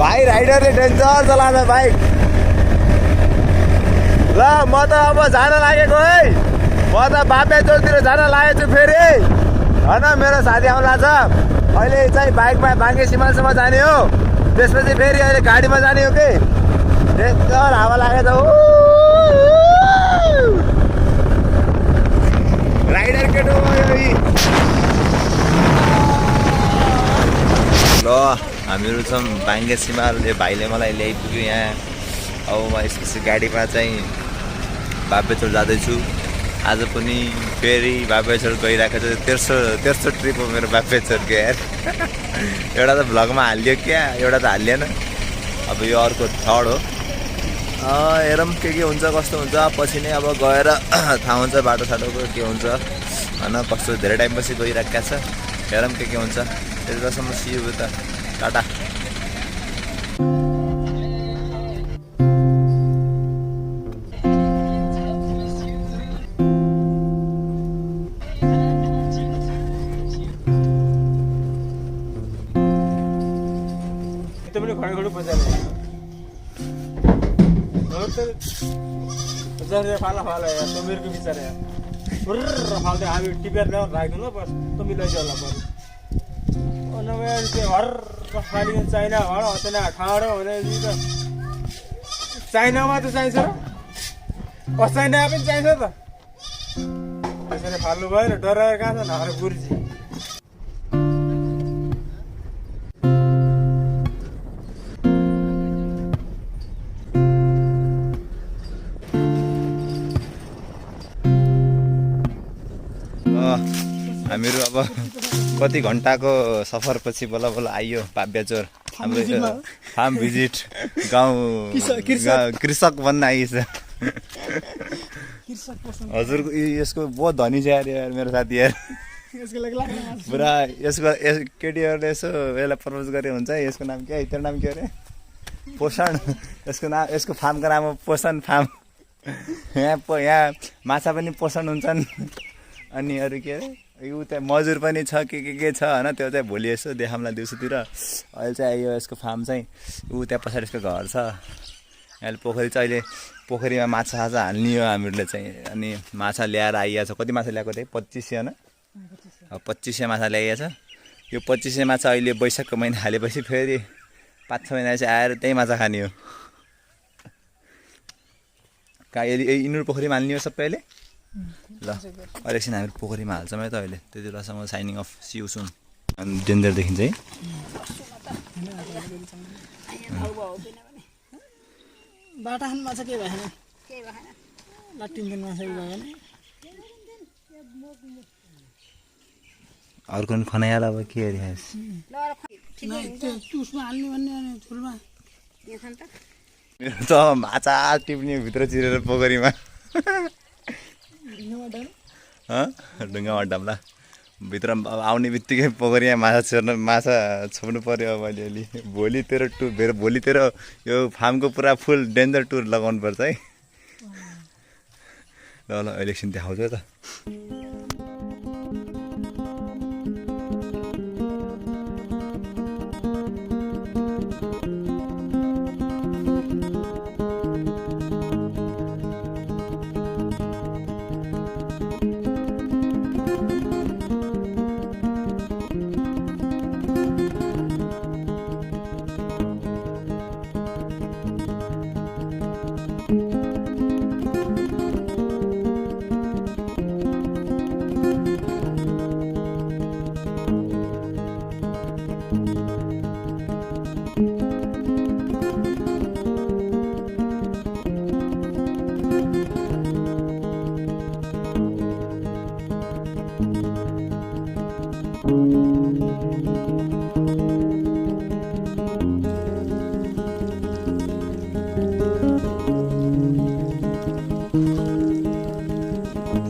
भाइ राइडरले डेन्जर चलाउँछ बाइक। ल म त अब जान लागेको है, म त बापेचोरतिर जान लागेको छु फेरि होइन। मेरो साथी आउला छ, अहिले चाहिँ बाइकमा बाङ्गे सिमालसम्म जाने हो, त्यसपछि फेरि अहिले गाडीमा जाने हो कि। डेन्जर हावा लागेको छ। राइडर केटो ल हामीहरू छौँ बाङ्गे सिमाल। यो भाइले मलाई ल्याइपुग्यो यहाँ। अब म यसपछि गाडीमा चाहिँ बापेचोर जाँदैछु। आज पनि फेरि बापेचोर गइरहेको छ। तेर्सो ट्रिप हो मेरो बापेचोरको यार। एउटा त भ्लगमा हालियो क्या, एउटा त हालिएन। अब यो अर्को थर्ड हो। हेरौँ के हुन्छ कस्तो हुन्छ। पछि नै अब गएर थाहा हुन्छ बाटो साटोको के हुन्छ होइन। कस्तो धेरै टाइमपछि गइरहेको छ। हेरौँ के हुन्छ। त्यति बेलासम्म सियो त, टाटा। फाला यार तो मेरे को बिचारा यार फालते हामी टिपेर ल्याउन राख्नु ल बस त मिलाइदियो होला बरु नभए त्यो हर खाली चाइना हर हतना ठाडो भने त चाइनामा त चाहिन्छ र चाइना पनि चाहिन्छ त। त्यसरी फाल्नु भएन, डराएर कहाँ छ नखरे गुरुजी। हामीहरू अब कति घन्टाको सफरपछि बल्ल बल्ल आइयो बापेचोर। हाम्रो फार्म भिजिट गाउँ कृषक बन्न आइछ। हजुरको यसको बहुत धनी छ यार मेरो साथी यार। पुरा यसको केटीहरूले यसो यसलाई प्रपोज गरे हुन्छ। यसको नाम के, तेरो नाम के अरे? पोषण। यसको नाम, यसको फार्मको नाम हो पोषण फार्म। यहाँ माछा पनि पोषण हुन्छन्। अनि अरू के अरे ऊ त्यहाँ मजुर पनि छ के छ होइन। त्यो चाहिँ भोलि यसो देखाउँला दिउँसोतिर। अहिले चाहिँ यो यसको फार्म चाहिँ ऊ त्यहाँ पछाडि यसको घर छ। अहिले पोखरी छ, अहिले पोखरीमा माछा हाल्ने हो हामीहरूले चाहिँ। अनि माछा ल्याएर आइएको छ। कति माछा ल्याएको थिएँ? 2500 होइन। 2500 माछा ल्याइएको छ। यो 2500 माछा अहिले वैशाखको महिना हालेपछि फेरि 5-6 महिनापछि आएर त्यही माछा खाने हो। कहाँ यिनीहरू पोखरीमा हाल्ने हो सबै अहिले। ल एकछिन हामी पोखरीमा हाल्छौँ है त अहिले। त्यति बेलासम्म साइनिङ अफ, सिउ सुन। अनि डेन्जर देखिन्छ है। बाटा खानु माछा के भएन, लाटिन्छ माछा भएन। अर्को पनि खनाइहाल अब के अरे उसमा हाल्ने भन्ने फुलमा मेरो त माछा टिप्ने भित्र चिरेर पोखरीमा। ढुङ्गामा डम्ला भित्र आउने बित्तिकै पोखरीमा माछा छोप्नु पर्यो अब अलिअलि। भोलि तेरो यो फार्मको पुरा फुल डेन्जर टुर लगाउनु पर्छ है। ल अहिले एकछिन देखाउँछु त।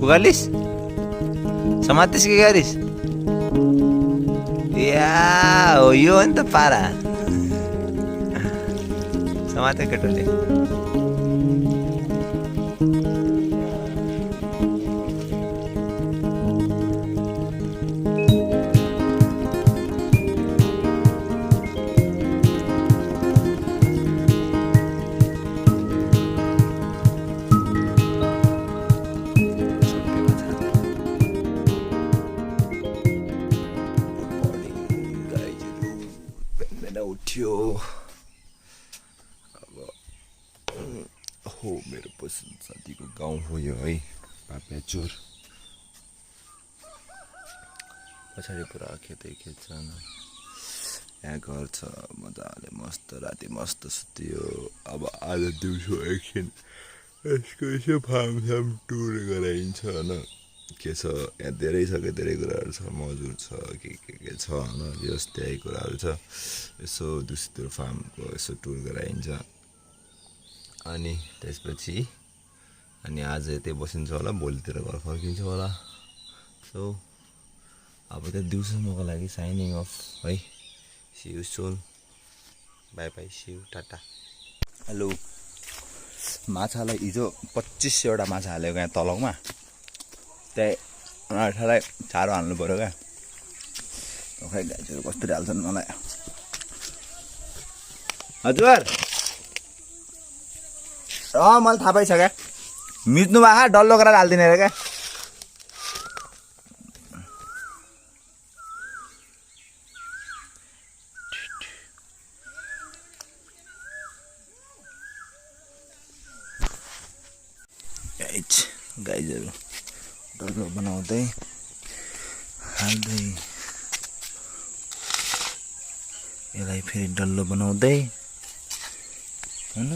Pugalis? Samatis ke garis? Ya, oh yun to para. Samate katuli. खाएर उठ्यो अब हो मेरो पसन्द साथीको गाउँ हो यो है पाप्याचोर पछाडि पुरा खेतै खेत छ यहाँ घर छ मजाले मस्त राति मस्त सुत्यो अब आज दिउँसो एकछिन यसको यसो फार्म टुर गराइन्छ होइन के छ यहाँ धेरै छ कि धेरै कुराहरू छ मजुर छ के छ होइन यस त्यही कुराहरू छ यसो दुसरी फार्मको यसो टुर गराइन्छ अनि त्यसपछि अनि आज यतै बसिन्छ होला भोलितिर घर फर्किन्छ होला सो अब त दिउँसोको लागि साइनिङ अफ है see you soon bye bye see you ta-ta hello माछालाई हिजो 2500वटा माछा हालेको यहाँ तलौमा त्यही अठारलाई चारो हाल्नु पऱ्यो क्या खै गाईहरू कस्तो हाल्छन् मलाई हजुर मलाई थाहा पाइसक्यो मिच्नु भए डल्लो गरेर हालिदिने अरे क्या गाईहरू डल्लो बनाउँदै हाल्दै यसलाई फेरि डल्लो बनाउँदै होइन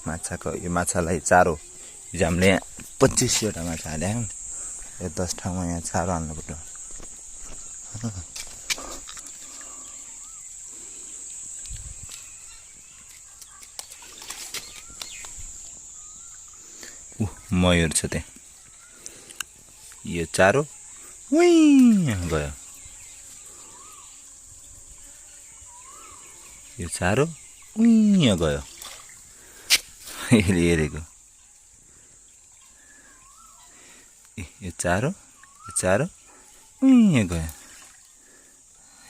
माछाको यो माछालाई चारो हिजो हामीले यहाँ 2500वटा माछा हाल्यौँ यो 10 ठाउँमा यहाँ चारो हाल्नु पर्यो मयूर छ त्यहाँ यो चारो गयो यो चारो गयो हेरेको यो चारो गयो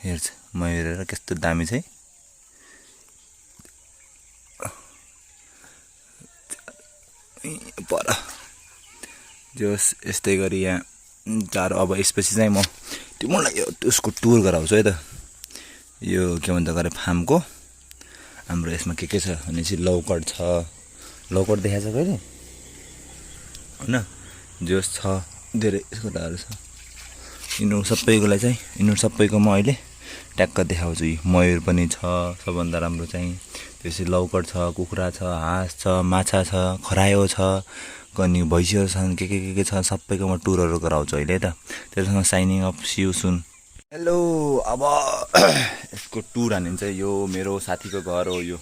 हेर्छ मयूर कस्तो दामी छ है पर जस यस्तै गरी यहाँ चारो अब यसपछि चाहिँ म तिमीलाई यो उसको टुर गराउँछु है त यो के भन्छ गरे फार्मको हाम्रो यसमा के छ भनेपछि लौकड छ लौकड देखाएको छ कहिले होइन जोस छ धेरै कुराहरू छ यिनीहरू सबैकोलाई चाहिँ यिनीहरू सबैको म अहिले ट्याक्क देखाउँछु मयूर पनि छ सबभन्दा राम्रो चाहिँ त्यसपछि लौकड छ कुखुरा छ हाँस छ माछा छ खरायो छ अनि भैँसीहरू छन् के छ सबैको म टुरहरू गराउँछु अहिले त त्यससँग signing off see you soon hello अब यसको टुर हानिन्छ यो मेरो साथीको घर हो यो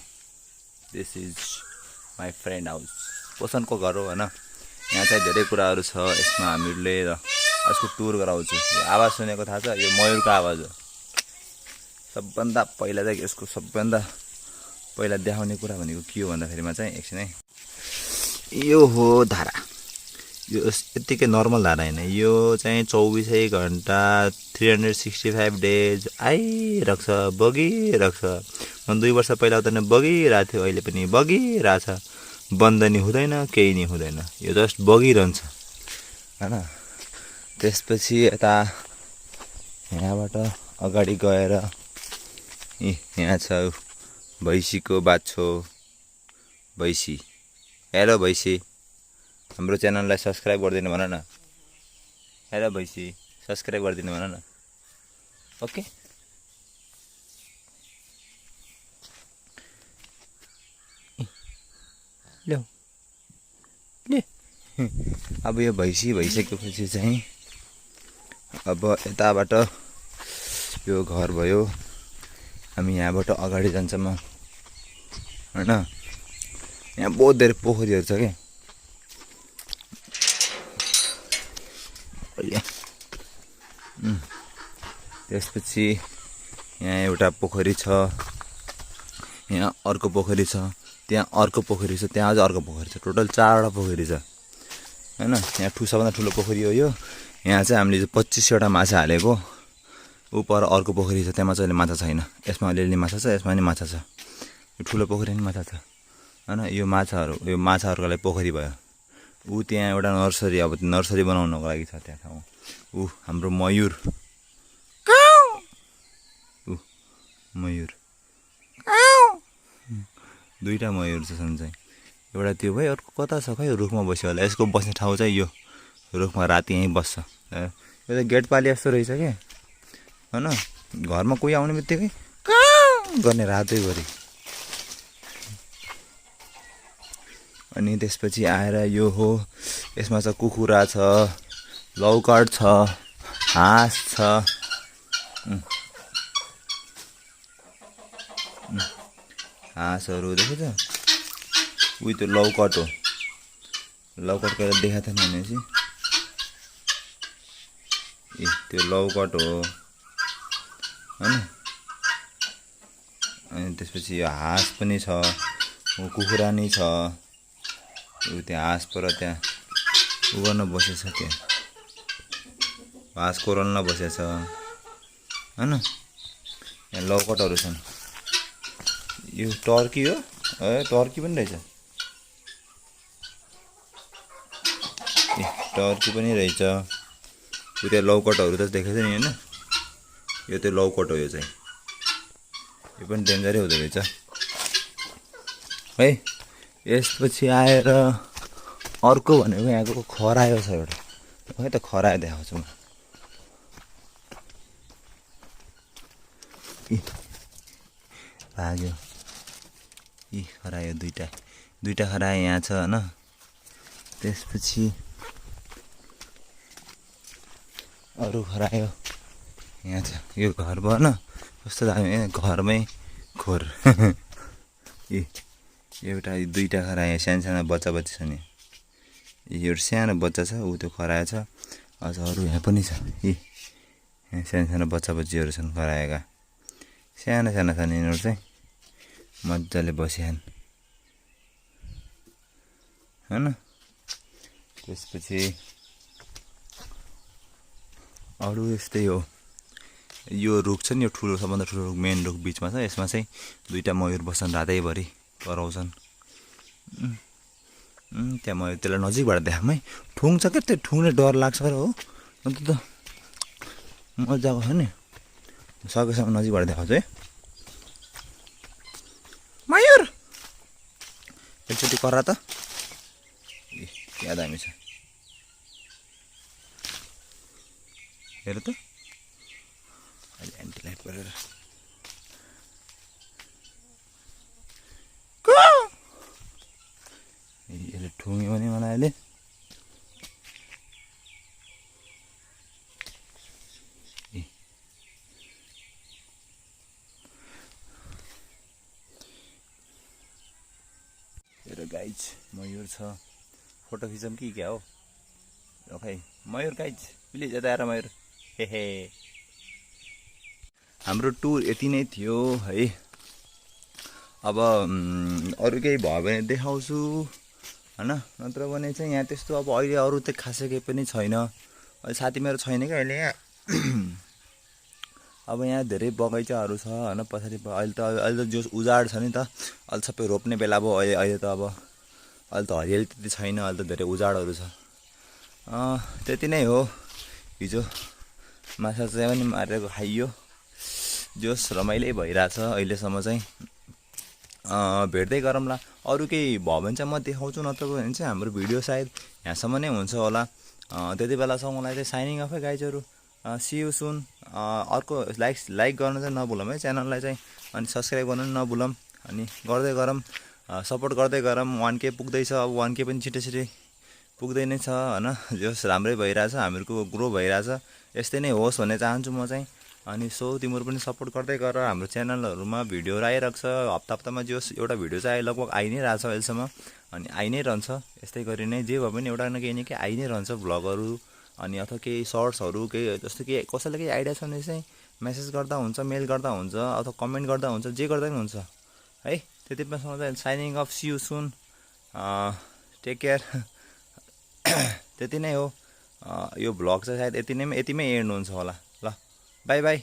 this is my friend house पोषणको घर हो होइन यहाँ चाहिँ धेरै कुराहरू छ यसमा हामीले यसको टुर गराउँछु यो आवाज सुनेको थाहा छ यो मयूरको आवाज हो सबभन्दा पहिला चाहिँ यसको सबभन्दा पहिला देखाउने कुरा भनेको के हो भन्दाखेरिमा चाहिँ एकछिन है यो हो धारा यो यत्तिकै नर्मल धारा होइन यो चाहिँ 24 घन्टा 365 डेज आइरहेको छ बगिरहेको छ म 2 वर्ष पहिला उता बगिरहेको थियो अहिले पनि बगिरहेछ बन्द नि हुँदैन केही नि हुँदैन यो जस्ट बगिरहन्छ होइन त्यसपछि यता यहाँबाट अगाडि गएर यहाँ छ भैँसीको बाछो भैँसी हेलो भैँसी हाम्रो च्यानललाई सब्सक्राइब गरिदिनु भन न हेलो भैँसी सब्सक्राइब गरिदिनु भन न ओके ल्याउ ले अब यो भैँसी भइसकेपछि चाहिँ अब यताबाट यो घर भयो हामी यहाँबाट अगाडि जान्छौँ होइन यहाँ बहुत धेरै पोखरीहरू छ क्या त्यसपछि यहाँ एउटा पोखरी छ यहाँ अर्को पोखरी छ त्यहाँ अर्को पोखरी छ त्यहाँ अझ अर्को पोखरी छ टोटल 4वटा पोखरी छ होइन यहाँ सबभन्दा ठुलो पोखरी हो यो यहाँ चाहिँ हामीले 2500वटा माछा हालेको ऊ पर अर्को पोखरी छ त्यहाँ चाहिँ अहिले माछा छैन यसमा अलिअलि माछा छ यसमा पनि माछा छ यो ठुलो पोखरी पनि माछा छ होइन यो माछाहरूको लागि पोखरी भयो ऊ त्यहाँ एउटा नर्सरी अब नर्सरी बनाउनको लागि छ त्यहाँ ठाउँ ऊ हाम्रो मयूर ऊ मयूर दुईटा मयूर छन् चाहिँ एउटा त्यो भयो अर्को कता छ खै रुखमा बस्यो होला यसको बस्ने ठाउँ चाहिँ यो रुखमा राति यहीँ बस्छ यो त गेट पाली जस्तो रहेछ क्या होइन घरमा कोही आउने बित्तिकै गर्ने रातै गरी अनि त्यसपछि आएर यो हो यसमा छ कुखुरा छ लौकट छ हाँस छ हाँसहरू देखेछ उही त्यो लौकट हो लौकट कहिले देखाएको थिएन भनेपछि ए त्यो लौकट हो होइन अनि त्यसपछि यो हाँस पनि छ कुखुरा नै छ ऊ त्यहाँ हाँस पर त्यहाँ उ गर्न बसेछ त्यहाँ हाँस कोरल्न बसेछ होइन यहाँ लौकटहरू छन् यो टर्की हो ए टर्की पनि रहेछ ए टर्की पनि रहेछ यो त्यो लौकटहरू त देखेछ नि होइन यो त्यो लौकट हो यो चाहिँ यो पनि डेन्जरै हुँदो रहेछ है यसपछि आएर अर्को भनेको यहाँको खरायो छ एउटा खै त खरायो देखाउँछु म भाग्यो यी खरायो दुईटा खरायो यहाँ छ होइन त्यसपछि अरू खरायो यहाँ छ यो घर भयो न कस्तो दामी घरमै खोर एउटा दुईटा खरायो सानो बच्चा छन् एउटा सानो बच्चा छ ऊ त्यो खरायो छ अझ अरू यहाँ पनि छ यहाँ सानो बच्चीहरू छन् खरायोका सानो छन् यिनीहरू चाहिँ मजाले बसिहान् होइन त्यसपछि अरू यस्तै हो यो रुख छ नि यो ठुलो सबभन्दा ठुलो रुख मेन रुख बिचमा छ यसमा चाहिँ दुईटा मयूर बस्छन् रातैभरि कराउँछन् त्यहाँ मयूर त्यसलाई नजिकबाट देखाऊँ है ठुङ्छ क्या त्यो ठुङ्ने डर लाग्छ र हो अन्त त मजाको छ नि सकेसम्म नजिकबाट देखाउँछु है मयूर एकचोटि करा त क्या दामी छ हेर त अहिले एन्टी लाइट गरेर यसले ठुङ्यो भने मलाई अहिले हेर गाइज मयूर छ फोटो खिचौँ कि क्या हो खै मयूर गाइज प्लिज यता आएर मयूर हे हाम्रो टुर यति नै थियो है अब अरू केही भयो भने देखाउँछु होइन नत्र भने चाहिँ यहाँ त्यस्तो अब अहिले अरू त खासै केही पनि छैन अहिले साथी मेरो छैन क्या अहिले यहाँ अब यहाँ धेरै बगैँचाहरू छ होइन पछाडि अहिले त जो उजाड छ नि त अहिले सबै रोप्ने बेला अब अहिले त अब अहिले त हरियाली त्यति छैन अहिले त धेरै उजाडहरू छ त्यति नै हो हिजो माछा चाहिँ पनि मारेको खाइयो जोस रमाइलो भइरहेछ अहिलेसम्म चाहिँ भेट्दै गरौँला अरू केही भयो भने चाहिँ म देखाउँछु नत्र भने चाहिँ हाम्रो भिडियो सायद यहाँसम्म नै हुन्छ होला त्यति बेलासम्मलाई चाहिँ साइनिङ अफ है गाइजहरू सी यू सुन अर्को लाइक गर्न चाहिँ नभुलौँ है च्यानललाई चाहिँ अनि सब्सक्राइब गर्न पनि नभुलौँ अनि गर्दै गरौँ सपोर्ट गर्दै गरौँ 1K पुग्दैछ अब 1K पनि छिटै पुग्दै नै छ होइन जस राम्रै भइरहेछ हामीहरूको ग्रो भइरहेछ यस्तै नै होस् भन्ने चाहन्छु म चाहिँ अनि सो तिम्रो पनि सपोर्ट गर्दै गर हाम्रो च्यानलहरूमा भिडियोहरू आइरहेको छ हप्तामा जोस् एउटा भिडियो चाहिँ लगभग आइ नै रहेछ अहिलेसम्म अनि आइ नै रहन्छ यस्तै गरी नै जे भए पनि एउटा न केही आइ नै रहन्छ भ्लगहरू अनि अथवा केही सर्ट्सहरू केही जस्तो कि कसैलाई केही आइडिया छ भने चाहिँ मेसेज गर्दा हुन्छ मेल गर्दा हुन्छ अथवा कमेन्ट गर्दा हुन्छ जे गर्दा पनि हुन्छ है त्यति बेलासम्म चाहिँ signing off see you soon take care त्यति नै हो यो भ्लग चाहिँ सायद यतिमै एन्ड हुन्छ होला ल बाई बाई